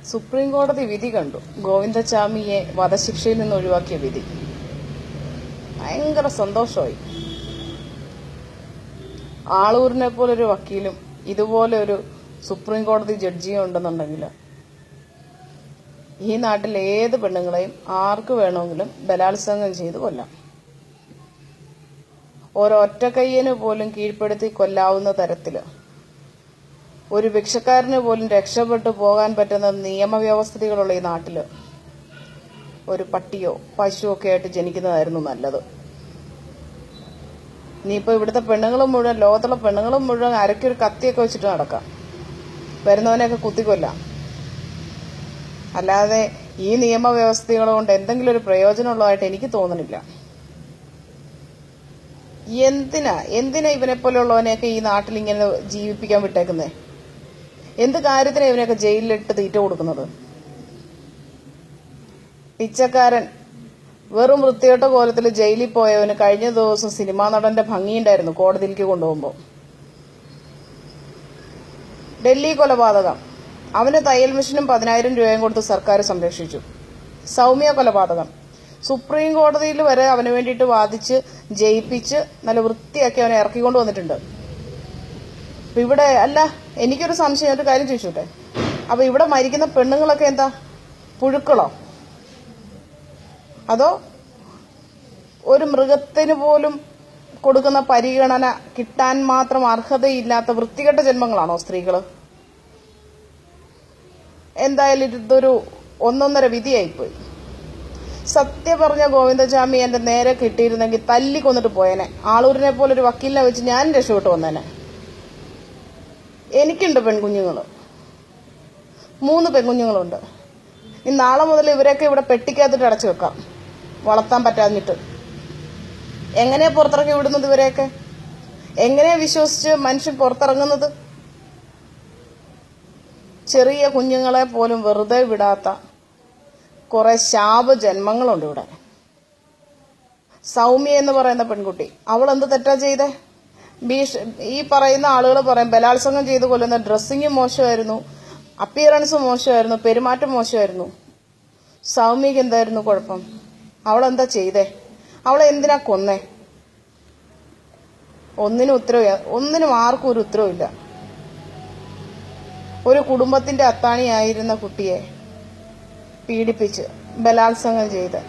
Supreme കോടതി വിധി കണ്ടു. ഗോവിന്ദചാമിയെ വധശിക്ഷയിൽ നിന്ന് ഒഴിവാക്കിയ വിധി ഭയങ്കര സന്തോഷമായി. ആളൂരിനെ പോലൊരു വക്കീലും ഇതുപോലെ ഒരു സുപ്രീം കോടതി ജഡ്ജിയും ഉണ്ടെന്നുണ്ടെങ്കിൽ ഈ നാട്ടിൽ ഏത് പെണ്ണുങ്ങളെയും ആർക്ക് വേണമെങ്കിലും ബലാത്സംഗം ചെയ്ത് കൊല്ലാം. ഒരൊറ്റക്കയ്യന് പോലും കീഴ്പ്പെടുത്തി കൊല്ലാവുന്ന തരത്തില് ഒരു ഭിക്ഷക്കാരന് പോലും രക്ഷപ്പെട്ടു പോകാൻ പറ്റുന്ന നിയമവ്യവസ്ഥിതികളുള്ള ഈ നാട്ടില് ഒരു പട്ടിയോ പശുവോ ഒക്കെ ആയിട്ട് ജനിക്കുന്നതായിരുന്നു നല്ലത്. ഇനിയിപ്പോ ഇവിടുത്തെ പെണ്ണുങ്ങളും മുഴുവൻ, ലോകത്തുള്ള പെണ്ണുങ്ങളും മുഴുവൻ അരയ്ക്കൊരു കത്തിയൊക്കെ വെച്ചിട്ട് നടക്കാം, വരുന്നവനെയൊക്കെ കുത്തിക്കൊല്ലാം. അല്ലാതെ ഈ നിയമവ്യവസ്ഥകൾ കൊണ്ട് എന്തെങ്കിലും ഒരു പ്രയോജനമുള്ളതായിട്ട് എനിക്ക് തോന്നുന്നില്ല. എന്തിനാ ഇവനെ പോലെയുള്ളവനെയൊക്കെ ഈ നാട്ടിൽ ഇങ്ങനെ ജീവിപ്പിക്കാൻ വിട്ടേക്കുന്നേ? എന്ത് കാര്യത്തിനാണ് ഇവനെയൊക്കെ ജയിലിലിട്ട് തീറ്റ കൊടുക്കുന്നത്? പിച്ചക്കാരൻ വെറും വൃത്തികെട്ട കോലത്തിൽ ജയിലിൽ പോയവന് കഴിഞ്ഞ ദിവസം സിനിമാ നടന്റെ ഭംഗിയുണ്ടായിരുന്നു കോടതിയിലേക്ക് കൊണ്ടുപോകുമ്പോൾ. ഡൽഹി കൊലപാതകം, അവന് തയ്യൽ മെഷീനും 10,000 രൂപയും കൊടുത്ത് സർക്കാർ സംരക്ഷിച്ചു. സൗമ്യ കൊലപാതകം, സുപ്രീം കോടതിയിൽ വരെ അവന് വേണ്ടിയിട്ട് വാദിച്ച് ജയിപ്പിച്ച് നല്ല വൃത്തിയാക്കി അവനെ ഇറക്കിക്കൊണ്ട് വന്നിട്ടുണ്ട്. അപ്പൊ ഇവിടെ അല്ല, എനിക്കൊരു സംശയം, ഒരു കാര്യം ചോദിച്ചോട്ടെ, അപ്പൊ ഇവിടെ മരിക്കുന്ന പെണ്ണുങ്ങളൊക്കെ എന്താ, പുഴുക്കളോ? അതോ ഒരു മൃഗത്തിന് പോലും കൊടുക്കുന്ന പരിഗണന കിട്ടാൻ മാത്രം അർഹതയില്ലാത്ത വൃത്തികെട്ട ജന്മങ്ങളാണോ സ്ത്രീകള്? എന്തായാലും ഇതൊരു ഒന്നൊന്നര വിധിയായിപ്പോയി. സത്യം പറഞ്ഞ ഗോവിന്ദചാമി എന്റെ നേരെ കിട്ടിയിരുന്നെങ്കിൽ തല്ലിക്കൊന്നിട്ട് പോയേനെ. ആളൂരിനെ പോലെ ഒരു വക്കീലിനെ വെച്ച് ഞാൻ രക്ഷപ്പെട്ടു വന്നേനെ. എനിക്കുണ്ട് പെൺകുഞ്ഞുങ്ങള്, 3 പെൺകുഞ്ഞുങ്ങളുണ്ട്. ഇനി നാളെ മുതൽ ഇവരെയൊക്കെ ഇവിടെ പെട്ടിക്കകത്തിട്ട് അടച്ചു വെക്കാം, വളർത്താൻ പറ്റാഞ്ഞിട്ട്. എങ്ങനെയാ പുറത്തിറക്കി വിടുന്നത് ഇവരെയൊക്കെ? എങ്ങനെയാ വിശ്വസിച്ച് മനുഷ്യൻ പുറത്തിറങ്ങുന്നത്? ചെറിയ കുഞ്ഞുങ്ങളെ പോലും വെറുതെ വിടാത്ത കുറെ ശാപ ജന്മങ്ങളുണ്ട് ഇവിടെ. സൗമ്യ എന്ന് പറയുന്ന പെൺകുട്ടി, അവൾ എന്ത് തെറ്റാ ചെയ്തേ? ഈ പറയുന്ന ആളുകൾ പറയും ബലാത്സംഗം ചെയ്ത് കൊല്ലുന്ന, ഡ്രസ്സിങ് മോശമായിരുന്നു, അപ്പിയറൻസ് മോശമായിരുന്നു, പെരുമാറ്റം മോശമായിരുന്നു. സൗമ്യക്ക് എന്തായിരുന്നു കുഴപ്പം? അവളെന്താ ചെയ്തേ? അവളെ എന്തിനാ കൊന്നേ? ഒന്നിനും ആർക്കും ഒരു ഉത്തരവില്ല. ഒരു കുടുംബത്തിന്റെ അത്താണിയായിരുന്ന കുട്ടിയെ പീഡിപ്പിച്ച് ബലാത്സംഗം ചെയ്ത്